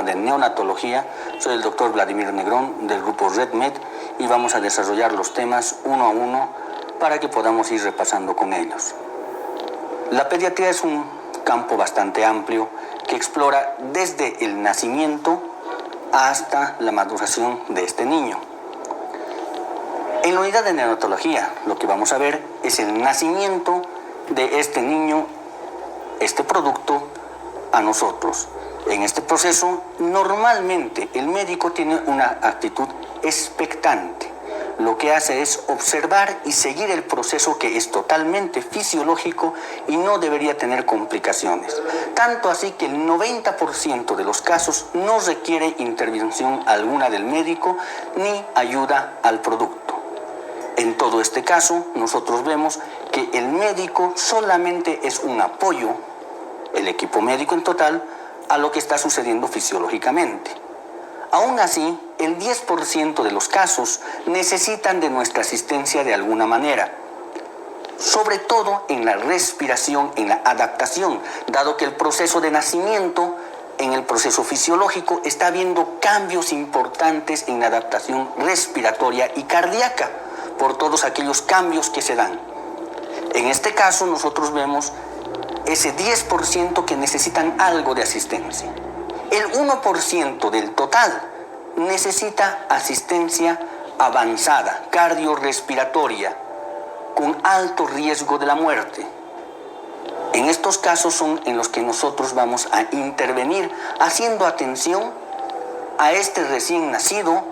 de neonatología. Soy el doctor Vladimir Negrón del grupo RedMed y vamos a desarrollar los temas uno a uno para que podamos ir repasando con ellos. La pediatría es un campo bastante amplio que explora desde el nacimiento hasta la maduración de este niño. En la unidad de neonatología, lo que vamos a ver es el nacimiento de este niño, este producto, a nosotros. En este proceso, normalmente el médico tiene una actitud expectante. Lo que hace es observar y seguir el proceso, que es totalmente fisiológico y no debería tener complicaciones. Tanto así que el 90% de los casos no requiere intervención alguna del médico ni ayuda al producto. En todo este caso, nosotros vemos que el médico solamente es un apoyo, el equipo médico en total, a lo que está sucediendo fisiológicamente. Aún así, el 10% de los casos necesitan de nuestra asistencia de alguna manera, sobre todo en la respiración, en la adaptación, dado que el proceso de nacimiento, en el proceso fisiológico, está habiendo cambios importantes en la adaptación respiratoria y cardíaca, por todos aquellos cambios que se dan. En este caso, nosotros vemos ese 10% que necesitan algo de asistencia. El 1% del total necesita asistencia avanzada, cardiorrespiratoria, con alto riesgo de la muerte. En estos casos son en los que nosotros vamos a intervenir, haciendo atención a este recién nacido,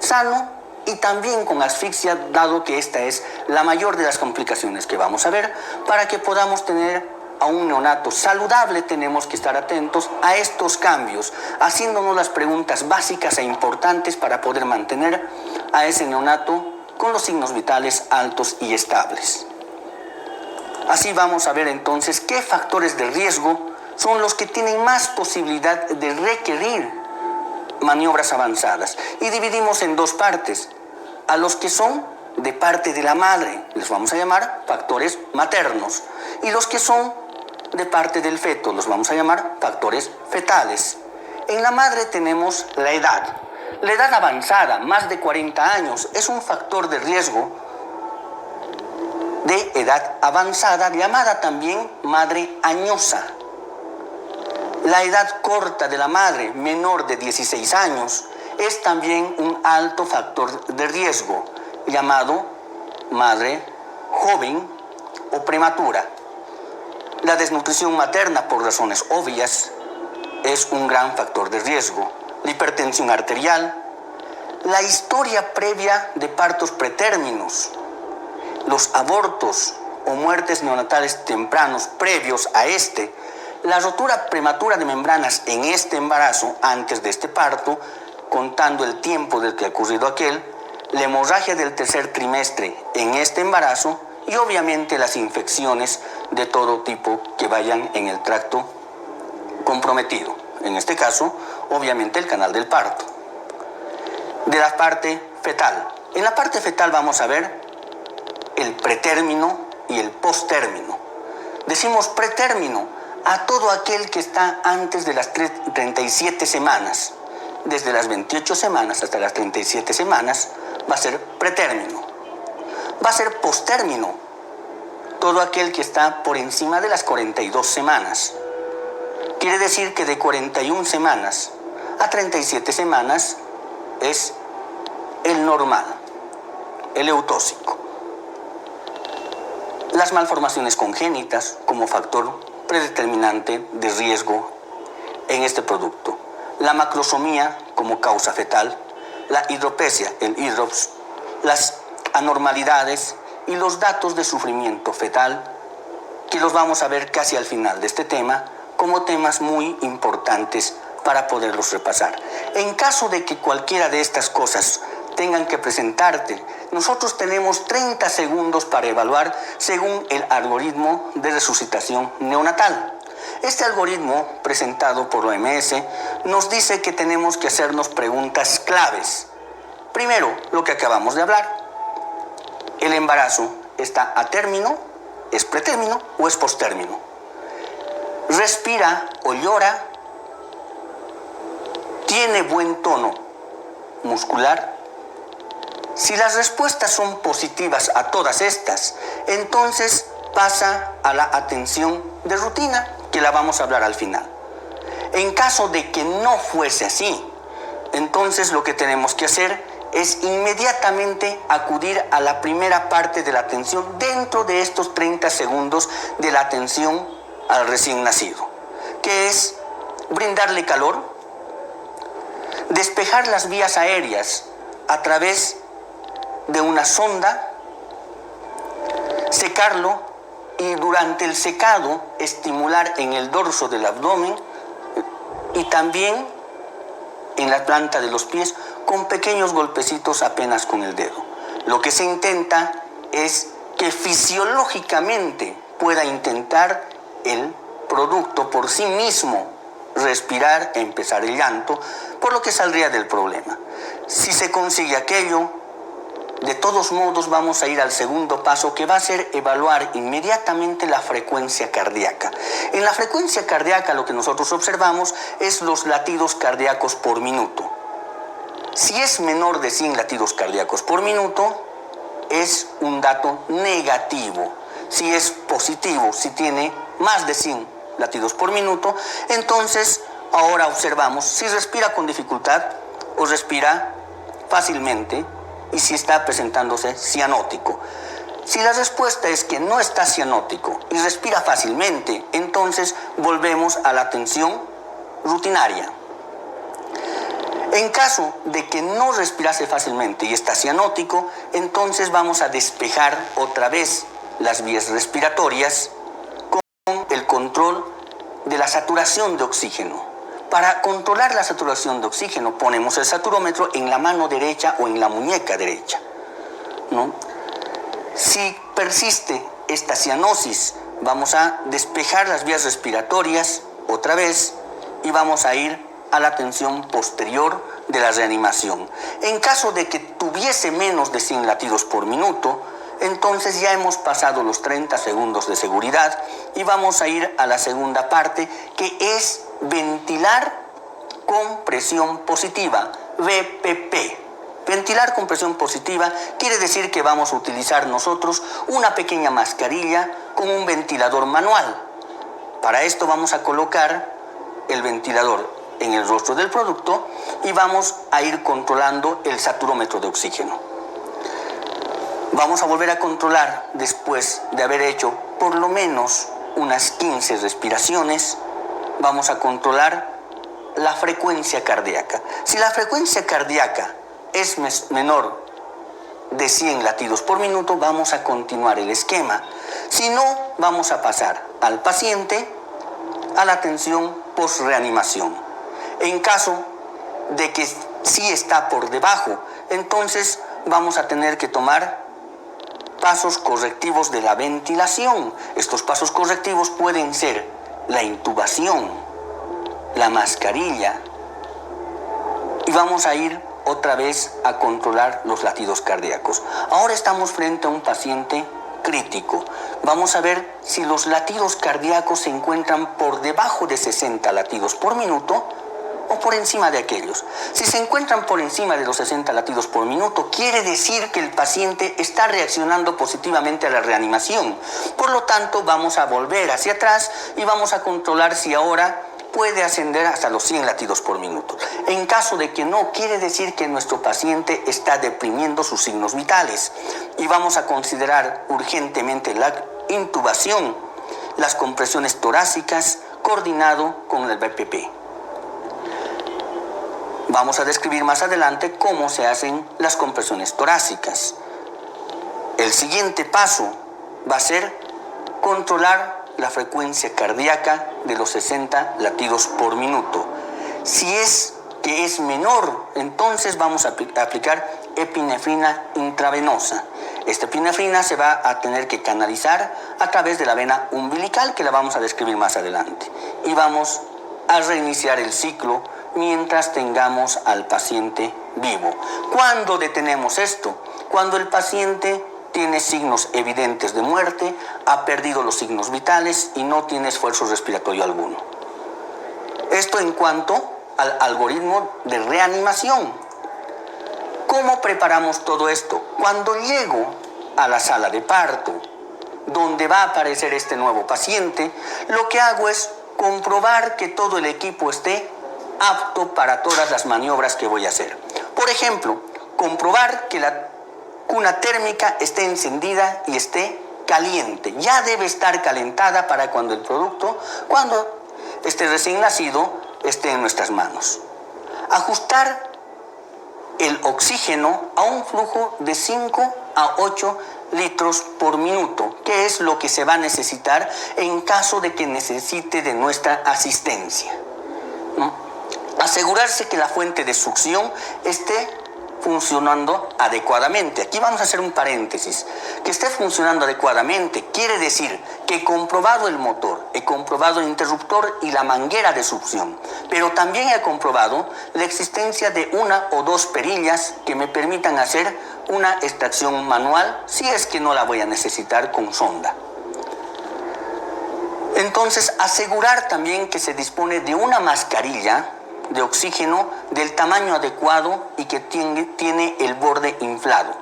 sano y también con asfixia, dado que esta es la mayor de las complicaciones que vamos a ver. Para que podamos tener a un neonato saludable, tenemos que estar atentos a estos cambios, haciéndonos las preguntas básicas e importantes para poder mantener a ese neonato con los signos vitales altos y estables. Así vamos a ver entonces qué factores de riesgo son los que tienen más posibilidad de requerir maniobras avanzadas. Y dividimos en dos partes: a los que son de parte de la madre, les vamos a llamar factores maternos, y los que son de parte del feto, los vamos a llamar factores fetales. En la madre tenemos la edad. La edad avanzada, más de 40 años, es un factor de riesgo de edad avanzada, llamada también madre añosa. La edad corta de la madre, menor de 16 años, es también un alto factor de riesgo, llamado madre joven o prematura. La desnutrición materna, por razones obvias, es un gran factor de riesgo. La hipertensión arterial, la historia previa de partos pretérminos, los abortos o muertes neonatales tempranos previos a este, la rotura prematura de membranas en este embarazo, antes de este parto, contando el tiempo del que ha ocurrido aquel, la hemorragia del tercer trimestre en este embarazo y obviamente las infecciones de todo tipo que vayan en el tracto comprometido. En este caso, obviamente el canal del parto. De la parte fetal. En la parte fetal vamos a ver el pretérmino y el posttérmino. Decimos pretérmino a todo aquel que está antes de las 37 semanas. Desde las 28 semanas hasta las 37 semanas va a ser pretérmino. Va a ser posttérmino todo aquel que está por encima de las 42 semanas. Quiere decir que de 41 semanas a 37 semanas es el normal, el eutóxico. Las malformaciones congénitas como factor predeterminante de riesgo en este producto. La macrosomía como causa fetal, la hidropesia, el hidrops, las anormalidades y los datos de sufrimiento fetal, que los vamos a ver casi al final de este tema, como temas muy importantes para poderlos repasar. En caso de que cualquiera de estas cosas tengan que presentarte, nosotros tenemos 30 segundos para evaluar según el algoritmo de resucitación neonatal. Este algoritmo, presentado por la OMS, nos dice que tenemos que hacernos preguntas claves. Primero, lo que acabamos de hablar. ¿El embarazo está a término, es pretérmino o es posttérmino? ¿Respira o llora? ¿Tiene buen tono muscular? Si las respuestas son positivas a todas estas, entonces pasa a la atención de rutina, que la vamos a hablar al final. En caso de que no fuese así, entonces lo que tenemos que hacer es inmediatamente acudir a la primera parte de la atención dentro de estos 30 segundos de la atención al recién nacido, que es brindarle calor, despejar las vías aéreas a través de una sonda, secarlo y durante el secado estimular en el dorso del abdomen y también en la planta de los pies con pequeños golpecitos apenas con el dedo. Lo que se intenta es que fisiológicamente pueda intentar el producto por sí mismo respirar, empezar el llanto, por lo que saldría del problema. Si se consigue aquello, de todos modos vamos a ir al segundo paso, que va a ser evaluar inmediatamente la frecuencia cardíaca. En la frecuencia cardíaca lo que nosotros observamos es los latidos cardíacos por minuto. Si es menor de 100 latidos cardíacos por minuto, es un dato negativo. Si es positivo, si tiene más de 100 latidos por minuto, entonces ahora observamos si respira con dificultad o respira fácilmente y si está presentándose cianótico. Si la respuesta es que no está cianótico y respira fácilmente, entonces volvemos a la atención rutinaria. En caso de que no respirase fácilmente y está cianótico, entonces vamos a despejar otra vez las vías respiratorias con el control de la saturación de oxígeno. Para controlar la saturación de oxígeno ponemos el saturómetro en la mano derecha o en la muñeca derecha, ¿no? Si persiste esta cianosis, vamos a despejar las vías respiratorias otra vez y vamos a ir a la atención posterior de la reanimación. En caso de que tuviese menos de 100 latidos por minuto, entonces ya hemos pasado los 30 segundos de seguridad y vamos a ir a la segunda parte, que es ventilar con presión positiva, VPP. Ventilar con presión positiva quiere decir que vamos a utilizar nosotros una pequeña mascarilla con un ventilador manual. Para esto vamos a colocar el ventilador en el rostro del producto y vamos a ir controlando el saturómetro de oxígeno. Vamos a volver a controlar después de haber hecho por lo menos unas 15 respiraciones. Vamos a controlar la frecuencia cardíaca. Si la frecuencia cardíaca es menor de 100 latidos por minuto, vamos a continuar el esquema. Si no, vamos a pasar al paciente a la atención post-reanimación. En caso de que sí está por debajo, entonces vamos a tener que tomar pasos correctivos de la ventilación. Estos pasos correctivos pueden ser la intubación, la mascarilla, y vamos a ir otra vez a controlar los latidos cardíacos. Ahora estamos frente a un paciente crítico. Vamos a ver si los latidos cardíacos se encuentran por debajo de 60 latidos por minuto o por encima de aquellos. Si se encuentran por encima de los 60 latidos por minuto, quiere decir que el paciente está reaccionando positivamente a la reanimación. Por lo tanto, vamos a volver hacia atrás y vamos a controlar si ahora puede ascender hasta los 100 latidos por minuto. En caso de que no, quiere decir que nuestro paciente está deprimiendo sus signos vitales y vamos a considerar urgentemente la intubación, las compresiones torácicas, coordinado con el BPP. Vamos a describir más adelante cómo se hacen las compresiones torácicas. El siguiente paso va a ser controlar la frecuencia cardíaca de los 60 latidos por minuto. Si es que es menor, entonces vamos a aplicar epinefrina intravenosa. Esta epinefrina se va a tener que canalizar a través de la vena umbilical, que la vamos a describir más adelante. Y vamos a reiniciar el ciclo mientras tengamos al paciente vivo. ¿Cuándo detenemos esto? Cuando el paciente tiene signos evidentes de muerte, ha perdido los signos vitales y no tiene esfuerzo respiratorio alguno. Esto en cuanto al algoritmo de reanimación. ¿Cómo preparamos todo esto? Cuando llego a la sala de parto, donde va a aparecer este nuevo paciente, lo que hago es comprobar que todo el equipo esté apto para todas las maniobras que voy a hacer. Por ejemplo, comprobar que la cuna térmica esté encendida y esté caliente. Ya debe estar calentada para cuando el producto, cuando este recién nacido, esté en nuestras manos. Ajustar el oxígeno a un flujo de 5 a 8 litros por minuto, que es lo que se va a necesitar en caso de que necesite de nuestra asistencia, ¿no? Asegurarse que la fuente de succión esté funcionando adecuadamente. Aquí vamos a hacer un paréntesis. Que esté funcionando adecuadamente quiere decir que he comprobado el motor, he comprobado el interruptor y la manguera de succión, pero también he comprobado la existencia de una o dos perillas que me permitan hacer una extracción manual si es que no la voy a necesitar con sonda. Entonces, asegurar también que se dispone de una mascarilla de oxígeno del tamaño adecuado y que tiene el borde inflado.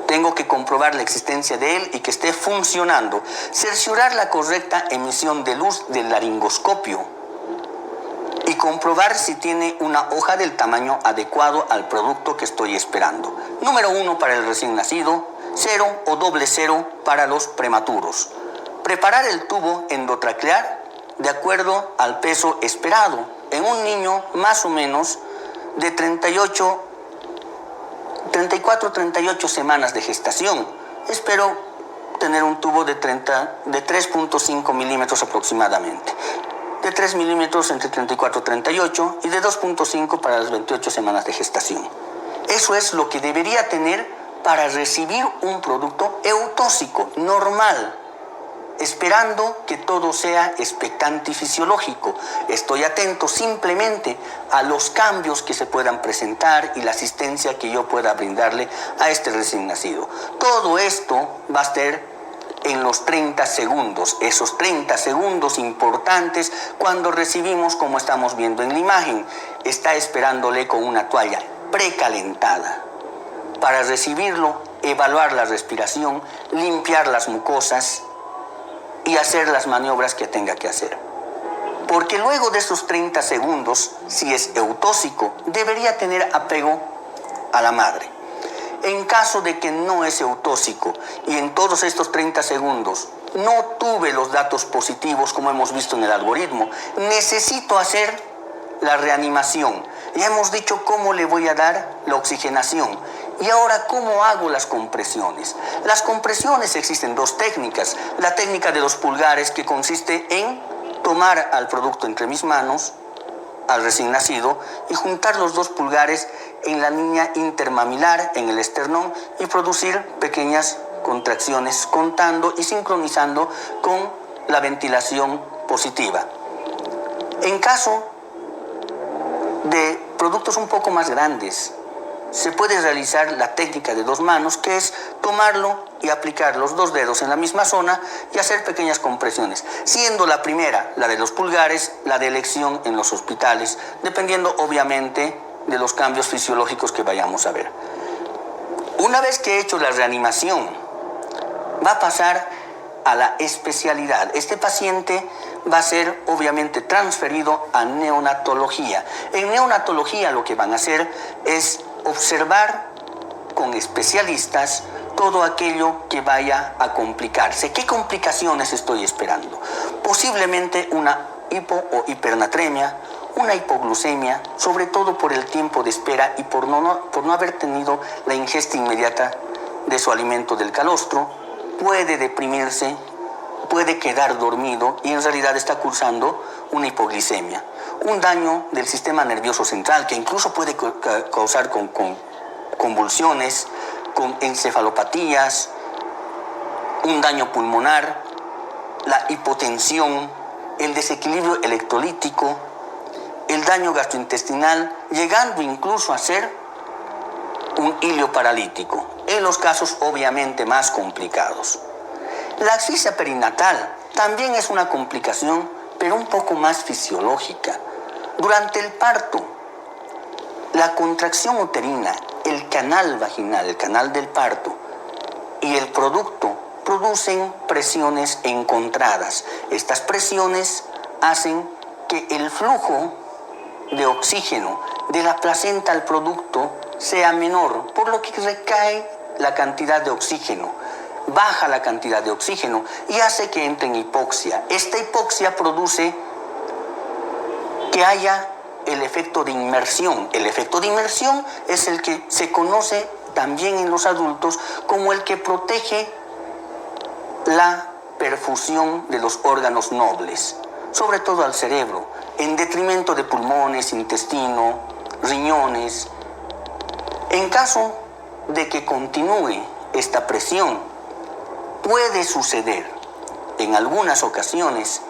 Tengo que comprobar la existencia de él y que esté funcionando. Cerciorar la correcta emisión de luz del laringoscopio y comprobar si tiene una hoja del tamaño adecuado al producto que estoy esperando. Número 1 para el recién nacido, 0 o doble 0 para los prematuros. Preparar el tubo endotraqueal de acuerdo al peso esperado. En un niño más o menos de 34-38 semanas de gestación. Espero tener un tubo de 3.5 milímetros aproximadamente. De 3 milímetros entre 34 y 38 y de 2.5 para las 28 semanas de gestación. Eso es lo que debería tener para recibir un producto eutóxico, normal, esperando que todo sea expectante y fisiológico. Estoy atento simplemente a los cambios que se puedan presentar y la asistencia que yo pueda brindarle a este recién nacido. Todo esto va a ser en los 30 segundos, esos 30 segundos importantes cuando recibimos, como estamos viendo en la imagen, está esperándole con una toalla precalentada. Para recibirlo, evaluar la respiración, limpiar las mucosas y hacer las maniobras que tenga que hacer. Porque luego de esos 30 segundos, si es eutóxico, debería tener apego a la madre. En caso de que no es eutóxico y en todos estos 30 segundos no tuve los datos positivos como hemos visto en el algoritmo, necesito hacer la reanimación. Ya hemos dicho cómo le voy a dar la oxigenación. Y ahora, ¿cómo hago las compresiones? Las compresiones existen dos técnicas. La técnica de los pulgares, que consiste en tomar al producto entre mis manos, al recién nacido, y juntar los dos pulgares en la línea intermamilar, en el esternón, y producir pequeñas contracciones, contando y sincronizando con la ventilación positiva. En caso de productos un poco más grandes, se puede realizar la técnica de dos manos, que es tomarlo y aplicar los dos dedos en la misma zona y hacer pequeñas compresiones, siendo la primera, la de los pulgares, la de elección en los hospitales, dependiendo obviamente de los cambios fisiológicos que vayamos a ver. Una vez que he hecho la reanimación, va a pasar a la especialidad. Este paciente va a ser obviamente transferido a neonatología. En neonatología lo que van a hacer es observar con especialistas todo aquello que vaya a complicarse. ¿Qué complicaciones estoy esperando? Posiblemente una hipo o hipernatremia, una hipoglucemia, sobre todo por el tiempo de espera y por no haber tenido la ingesta inmediata de su alimento del calostro. Puede deprimirse, puede quedar dormido y en realidad está cursando una hipoglicemia. Un daño del sistema nervioso central que incluso puede causar con convulsiones, con encefalopatías, un daño pulmonar, la hipotensión, el desequilibrio electrolítico, el daño gastrointestinal, llegando incluso a ser un hilio paralítico, en los casos obviamente más complicados. La asfixia perinatal también es una complicación, pero un poco más fisiológica. Durante el parto, la contracción uterina, el canal vaginal, el canal del parto y el producto producen presiones encontradas. Estas presiones hacen que el flujo de oxígeno de la placenta al producto sea menor, por lo que recae la cantidad de oxígeno, baja la cantidad de oxígeno y hace que entre en hipoxia. Esta hipoxia produce que haya el efecto de inmersión. El efecto de inmersión es el que se conoce también en los adultos como el que protege la perfusión de los órganos nobles, sobre todo al cerebro, en detrimento de pulmones, intestino, riñones. En caso de que continúe esta presión, puede suceder en algunas ocasiones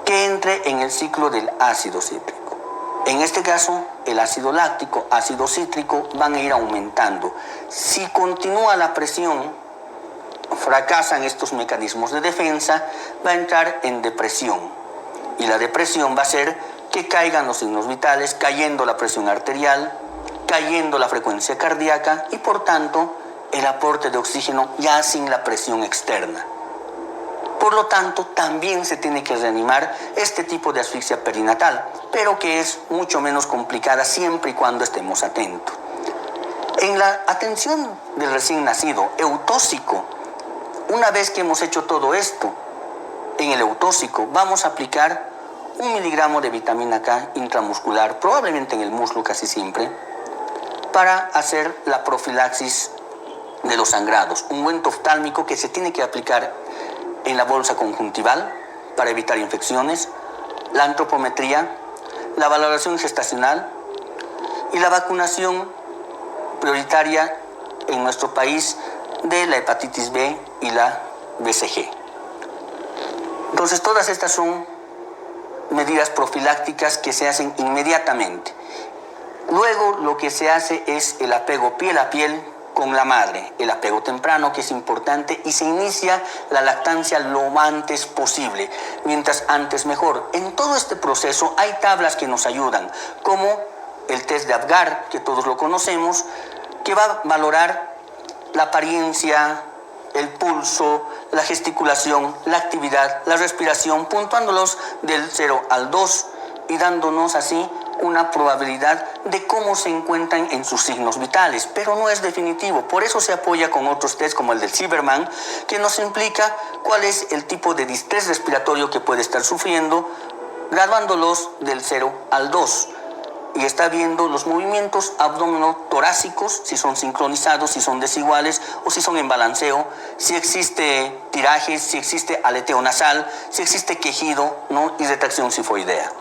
que entre en el ciclo del ácido cítrico. En este caso, el ácido láctico, ácido cítrico van a ir aumentando. Si continúa la presión, fracasan estos mecanismos de defensa, va a entrar en depresión. Y la depresión va a hacer que caigan los signos vitales, cayendo la presión arterial, cayendo la frecuencia cardíaca y por tanto el aporte de oxígeno ya sin la presión externa. Por lo tanto, también se tiene que reanimar este tipo de asfixia perinatal, pero que es mucho menos complicada siempre y cuando estemos atentos. En la atención del recién nacido eutóxico, una vez que hemos hecho todo esto, en el eutóxico vamos a aplicar 1 miligramo de vitamina K intramuscular, probablemente en el muslo casi siempre, para hacer la profilaxis de los sangrados. Un ungüento oftálmico que se tiene que aplicar en la bolsa conjuntival para evitar infecciones, la antropometría, la valoración gestacional y la vacunación prioritaria en nuestro país de la hepatitis B y la BCG. Entonces, todas estas son medidas profilácticas que se hacen inmediatamente. Luego, lo que se hace es el apego piel a piel con la madre, el apego temprano, que es importante, y se inicia la lactancia lo antes posible, mientras antes mejor. En todo este proceso hay tablas que nos ayudan, como el test de Apgar, que todos lo conocemos, que va a valorar la apariencia, el pulso, la gesticulación, la actividad, la respiración, puntuándolos del 0 al 2 y dándonos así una probabilidad de cómo se encuentran en sus signos vitales, pero no es definitivo. Por eso se apoya con otros test como el del Cyberman, que nos implica cuál es el tipo de distrés respiratorio que puede estar sufriendo, graduándolos del 0 al 2. Y está viendo los movimientos abdomino-torácicos, si son sincronizados, si son desiguales o si son en balanceo, si existe tirajes, si existe aleteo nasal, si existe quejido, ¿no? Y retracción sifoidea.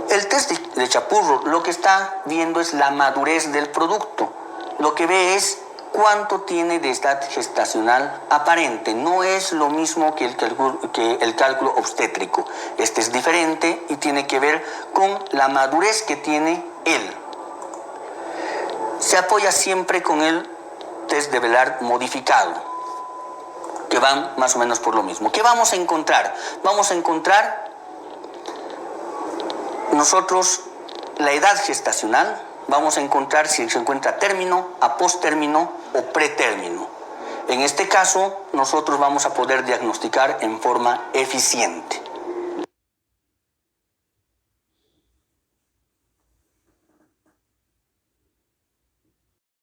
El test de Chapurro lo que está viendo es la madurez del producto. Lo que ve es cuánto tiene de edad gestacional aparente. No es lo mismo que el cálculo obstétrico. Este es diferente y tiene que ver con la madurez que tiene él. Se apoya siempre con el test de Velard modificado, que van más o menos por lo mismo. ¿Qué vamos a encontrar? Vamos a encontrar nosotros la edad gestacional, vamos a encontrar si se encuentra término, a postérmino o pretérmino. En este caso, nosotros vamos a poder diagnosticar en forma eficiente.